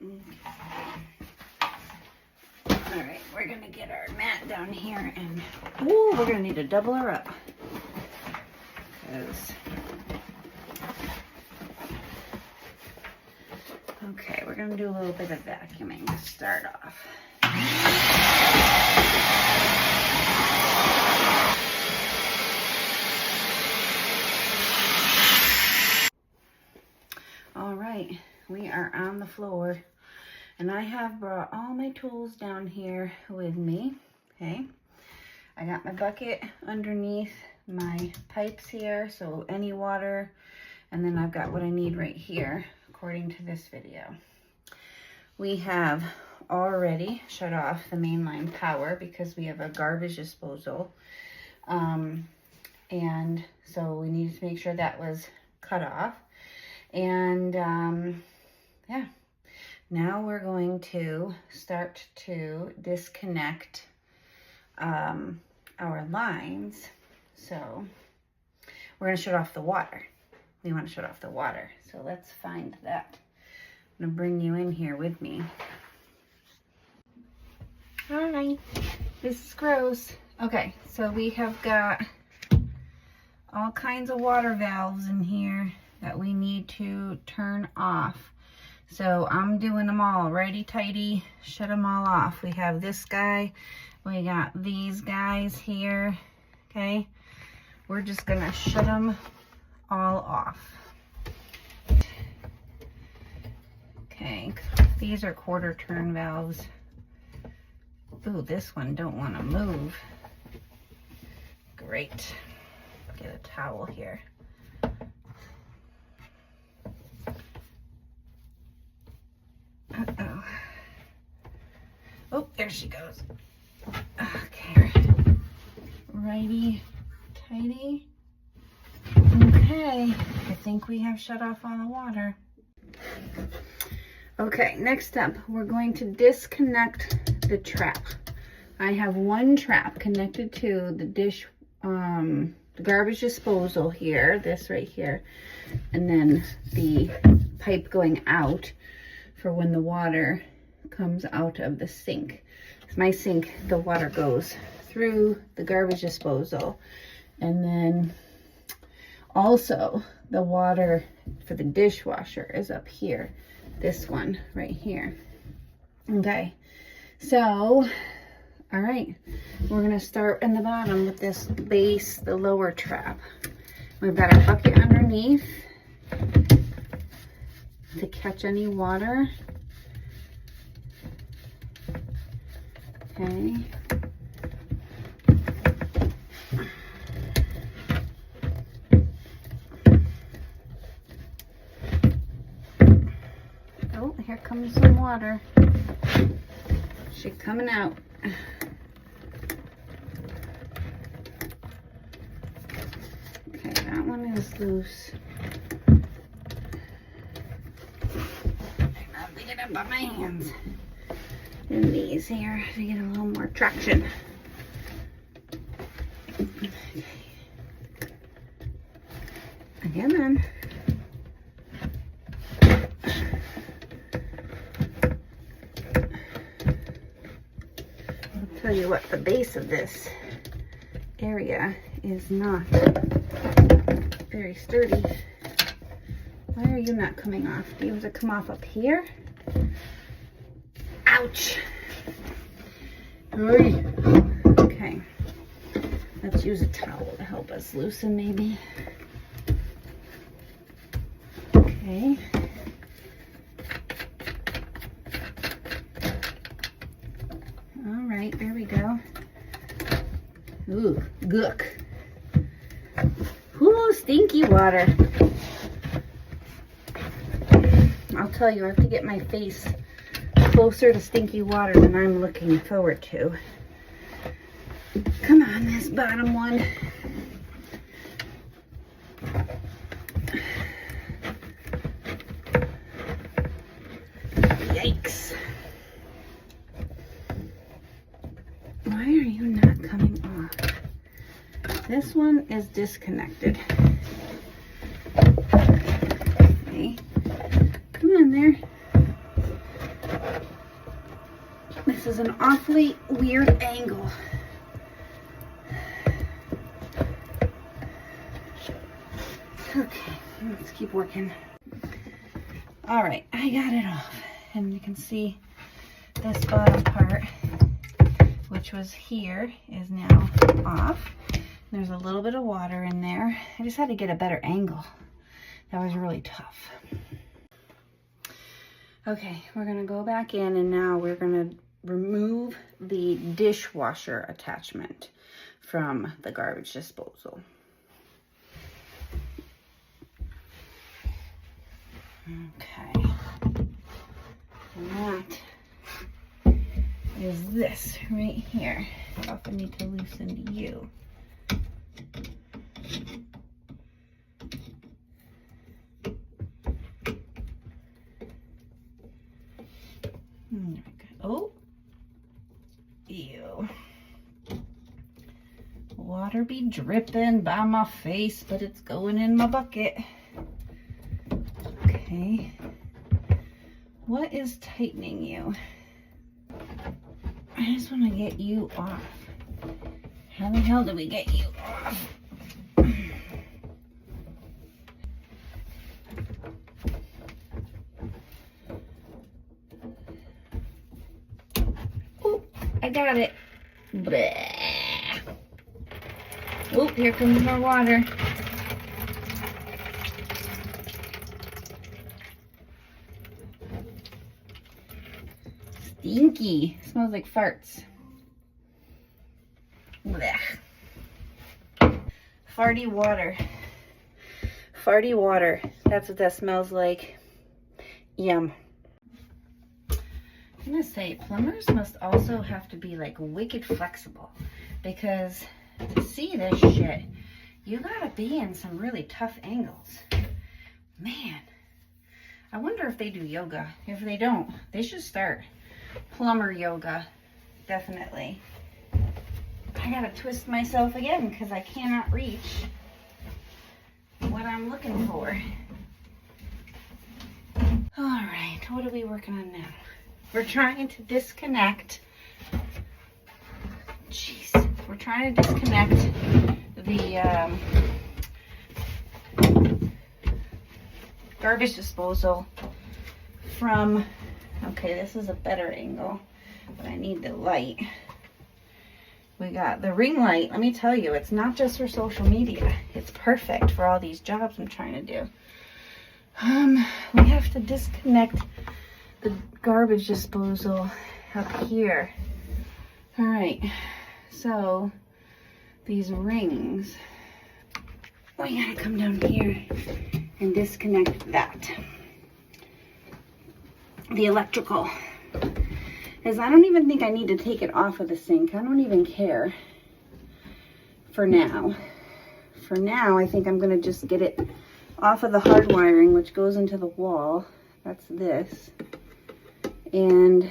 All right, we're gonna get our mat down here and, ooh, we're gonna need to double her up. Okay, we're gonna do a little bit of vacuuming to start off. All right, we are on the floor, and I have brought all my tools down here with me, okay? I got my bucket underneath my pipes here, so any water, and then I've got what I need right here, according to this video. We have already shut off the mainline power because we have a garbage disposal, and so we needed to make sure that was cut off. And yeah, now we're going to start to disconnect our lines. So we're going to shut off the water. We want to shut off the water. So let's find that. I'm going to bring you in here with me. All right, this is gross. Okay, so we have got all kinds of water valves in here that we need to turn off. So I'm doing them all righty tighty, shut them all off. We have this guy, we got these guys here, okay? We're just gonna shut them all off. Okay, these are quarter turn valves. Ooh, this one don't wanna move. Great, get a towel here. Uh-oh. Oh, there she goes. Okay. Righty, tighty. Okay, I think we have shut off all the water. Okay, next up, we're going to disconnect the trap. I have one trap connected to the dish, the garbage disposal here, this right here, and then the pipe going out for when the water comes out of the sink. My sink, the water goes through the garbage disposal, and then also the water for the dishwasher is up here, this one right here. Okay, so all right, we're gonna start in the bottom with this base, the lower trap. We've got our bucket underneath to catch any water. Okay. Oh, here comes some water. She's coming out. Okay, that one is loose. I'm not picking up on my hands. And these here to get a little more traction. Okay. Again then. I'll tell you what, the base of this area is not very sturdy. Why are you not coming off? Do you have to come off up here? Ouch. Okay, let's use a towel to help us loosen maybe. Okay. All right, there we go. Ooh, gook. Ooh, stinky water. I'll tell you, I have to get my face closer to stinky water than I'm looking forward to. Come on, this bottom one. Yikes. Why are you not coming off? This one is disconnected. Okay. Come on there. This is an awfully weird angle. Okay, let's keep working. All right, I got it off. And you can see this bottom part, which was here, is now off. There's a little bit of water in there. I just had to get a better angle. That was really tough. Okay, we're gonna go back in and now we're gonna remove the dishwasher attachment from the garbage disposal. Okay, and that is this right here. I often need to loosen you. Oh, ew. Water be dripping by my face, but it's going in my bucket. Okay. What is tightening you? I just want to get you off. How the hell did we get you off? Oh, I got it. Bleh. Oh, here comes more water. Stinky. Smells like farts. Blech. Farty water. Farty water. That's what that smells like. Yum. I'm gonna say plumbers must also have to be like wicked flexible, because to see this shit, you gotta be in some really tough angles. Man, I wonder if they do yoga. If they don't, they should start plumber yoga. Definitely. I gotta twist myself again because I cannot reach what I'm looking for. All right, what are we working on now? We're trying to disconnect. Jeez, we're trying to disconnect the garbage disposal from. Okay, this is a better angle, but I need the light. We got the ring light. Let me tell you, it's not just for social media. It's perfect for all these jobs I'm trying to do. We have to disconnect the garbage disposal up here. All right, so these rings, we gotta come down here and disconnect that. The electrical. Is I don't even think I need to take it off of the sink. I don't even care for now. For now, I think I'm gonna just get it off of the hard wiring, which goes into the wall. That's this. And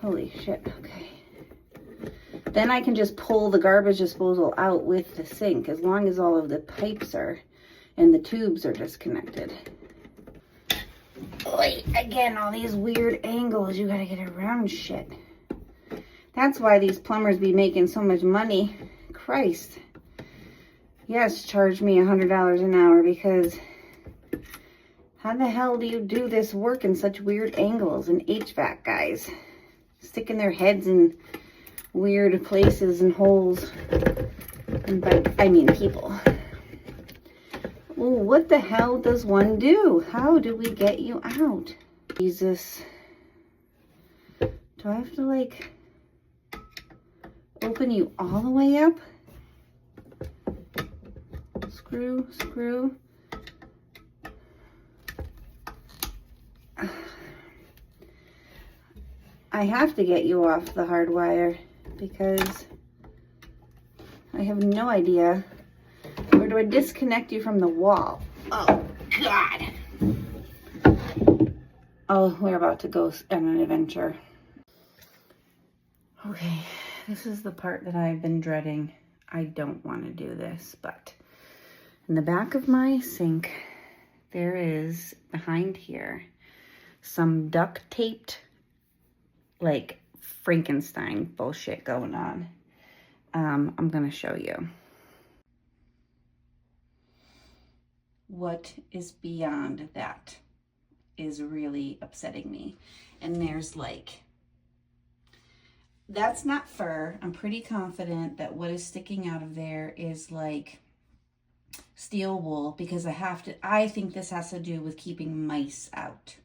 holy shit, okay. Then I can just pull the garbage disposal out with the sink, as long as all of the pipes are and the tubes are disconnected. Oy, again, all these weird angles, you gotta get around shit. That's why these plumbers be making so much money. Christ. Yes, charge me $100 an hour, because how the hell do you do this work in such weird angles? And HVAC guys sticking their heads in weird places and holes. And I mean people. Ooh, what the hell does one do? How do we get you out? Jesus. Do I have to like open you all the way up? Screw, screw. I have to get you off the hard wire because I have no idea. Or do I disconnect you from the wall? Oh, God. Oh, we're about to go on an adventure. Okay, this is the part that I've been dreading. I don't want to do this, but in the back of my sink, there is, behind here, some duct taped like Frankenstein bullshit going on. I'm going to show you. What is beyond that is really upsetting me. And there's like, that's not fur. I'm pretty confident that what is sticking out of there is like steel wool, because I think this has to do with keeping mice out.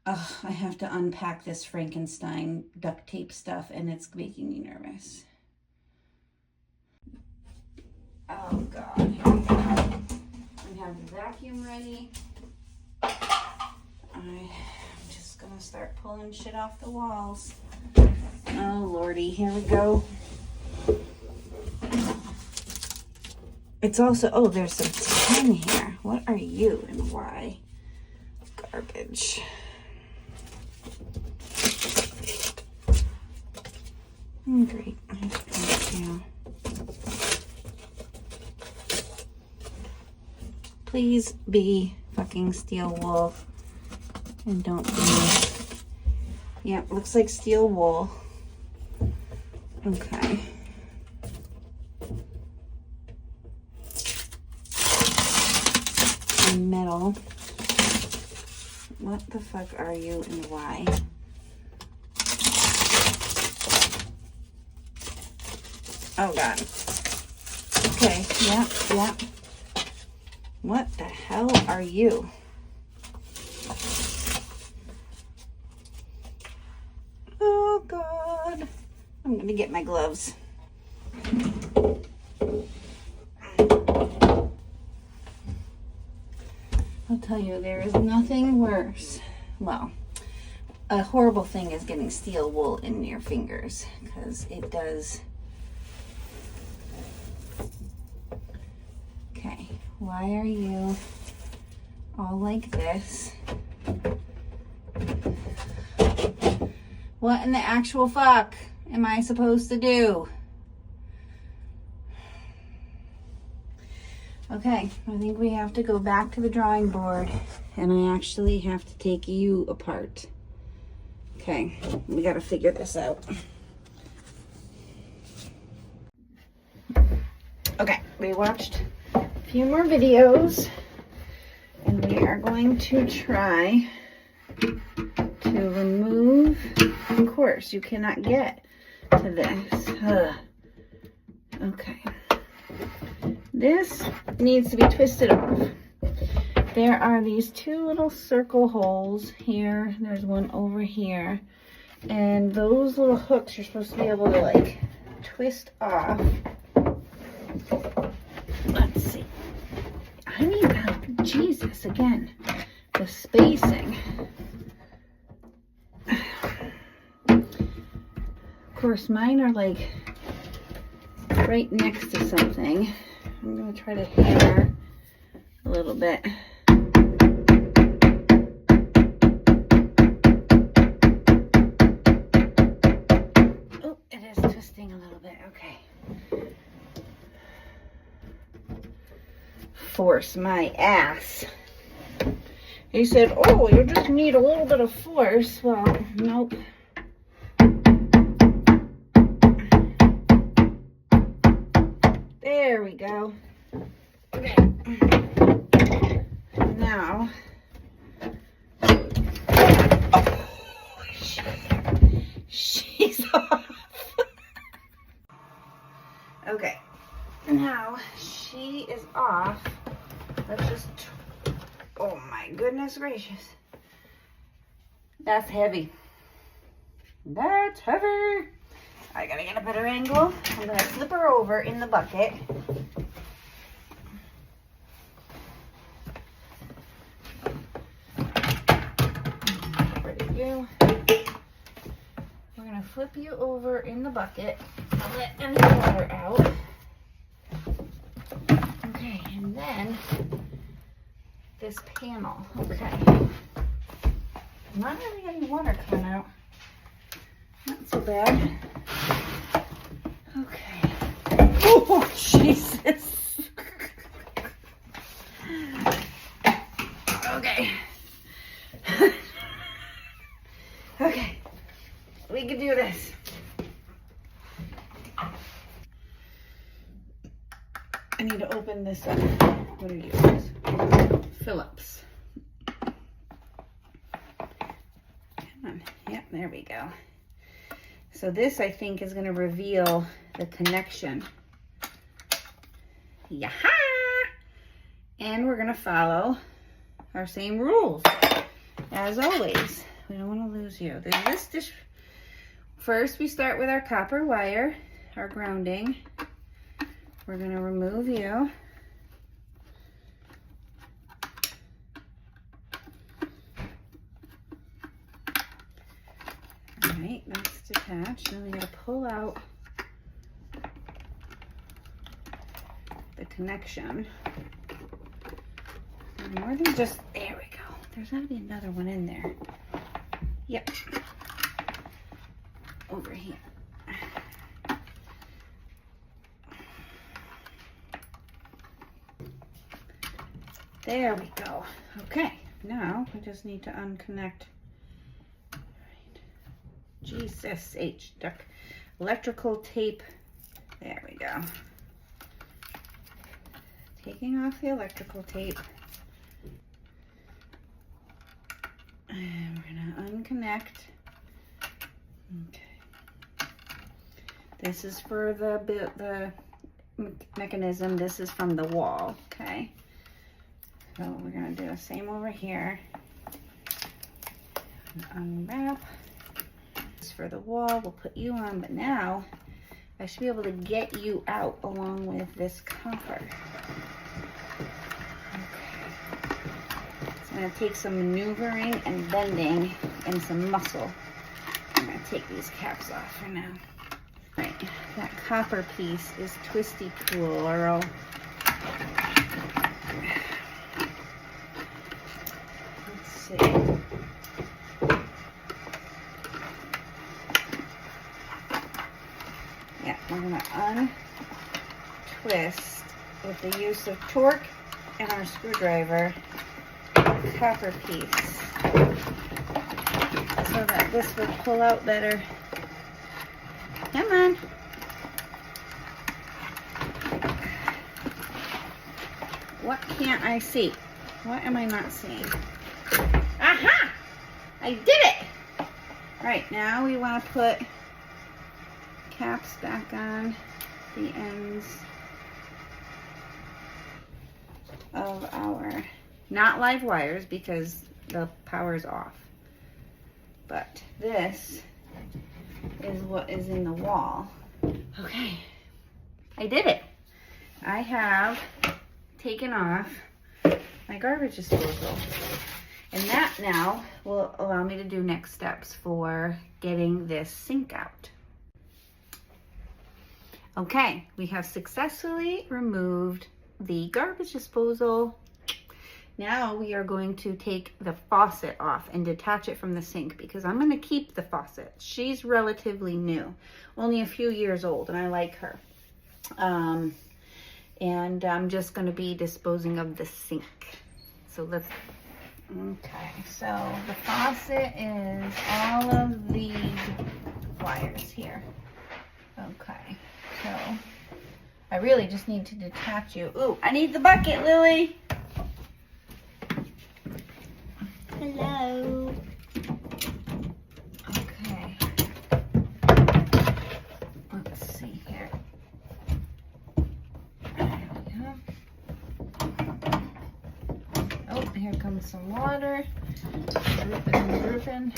Ugh, I have to unpack this Frankenstein duct tape stuff and it's making me nervous. Oh God, here we go. I have the vacuum ready. I'm just gonna start pulling shit off the walls. Oh Lordy, here we go. It's also, oh, there's some tin here. What are you and why? Garbage. Great. Please be fucking steel wool and don't be. Yeah, looks like steel wool. Okay. And metal. What the fuck are you and why? Oh God. Okay, yeah. What the hell are you? Oh God. I'm gonna get my gloves. I'll tell you, there is nothing worse. Well, a horrible thing is getting steel wool in your fingers, because it does. Okay, why are you all like this? What in the actual fuck am I supposed to do? Okay, I think we have to go back to the drawing board and I actually have to take you apart. Okay, we gotta figure this out. Okay, we watched a few more videos and we are going to try to remove, of course, you cannot get to this. Okay. This needs to be twisted off. There are these two little circle holes here. There's one over here. And those little hooks you're supposed to be able to like twist off. Let's see. I mean, Jesus, again, the spacing. Of course, mine are like right next to something. I'm going to try to hammer a little bit. Oh, it is twisting a little bit. Okay. Force my ass. He said, oh, you just need a little bit of force. Well, nope. There we go. Okay. Now, oh, she's off. Okay. Now she is off. Let's just, oh my goodness gracious. That's heavy. That's heavy. I gotta get a better angle. I'm gonna flip her over in the bucket. You. We're gonna flip you over in the bucket. I'll let any water out. Okay, and then this panel. Okay. I'm not really getting water coming out. Not so bad. Okay. Oh, Jesus. Okay. Okay. can do this. I need to open this up. What are you guys? Phillips. Come on. Yep, there we go. So this, I think, is going to reveal the connection. Yaha! And we're going to follow our same rules. As always, we don't want to lose you. There's this dish. First, we start with our copper wire, our grounding. We're going to remove you. All right, that's detached. Then we got to pull out the connection. And more than just, there we go. There's got to be another one in there. Yep. Over here. There we go. Okay, now we just need to unconnect. Right. Jesus H. Duck. Electrical tape. There we go. Taking off the electrical tape. And we're going to unconnect. Okay. This is for the mechanism. This is from the wall. Okay. So we're going to do the same over here. Unwrap. This is for the wall. We'll put you on, but now I should be able to get you out along with this copper. Okay. It's going to take some maneuvering and bending and some muscle. I'm going to take these caps off for now. Right, that copper piece is twisty cool, or see. Yeah, we're going to untwist with the use of torque and our screwdriver the copper piece so that this will pull out better. Come on. What can't I see? What am I not seeing? Aha! I did it! All right, now we want to put caps back on the ends of our, not live wires because the power's off, but this is what is in the wall. Okay, I did it. I have taken off my garbage disposal. And that now will allow me to do next steps for getting this sink out. Okay, we have successfully removed the garbage disposal. Now we are going to take the faucet off and detach it from the sink because I'm going to keep the faucet. She's relatively new, only a few years old, and I like her. And I'm just going to be disposing of the sink. So let's, okay, so the faucet is all of these wires here. Okay, so I really just need to detach you. Ooh, I need the bucket, Lily. Hello. Okay. Let's see here. There we go. Oh, here comes some water. Dripping and dripping.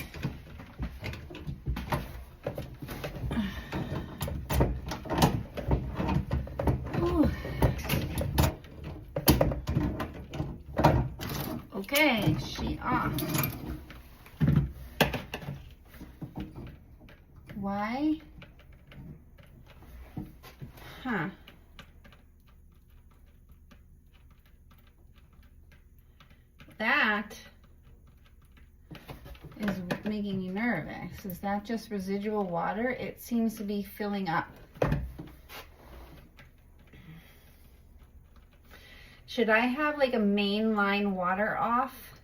Okay, she off. Why? Huh. That is making me nervous. Is that just residual water? It seems to be filling up. Should I have like a main line water off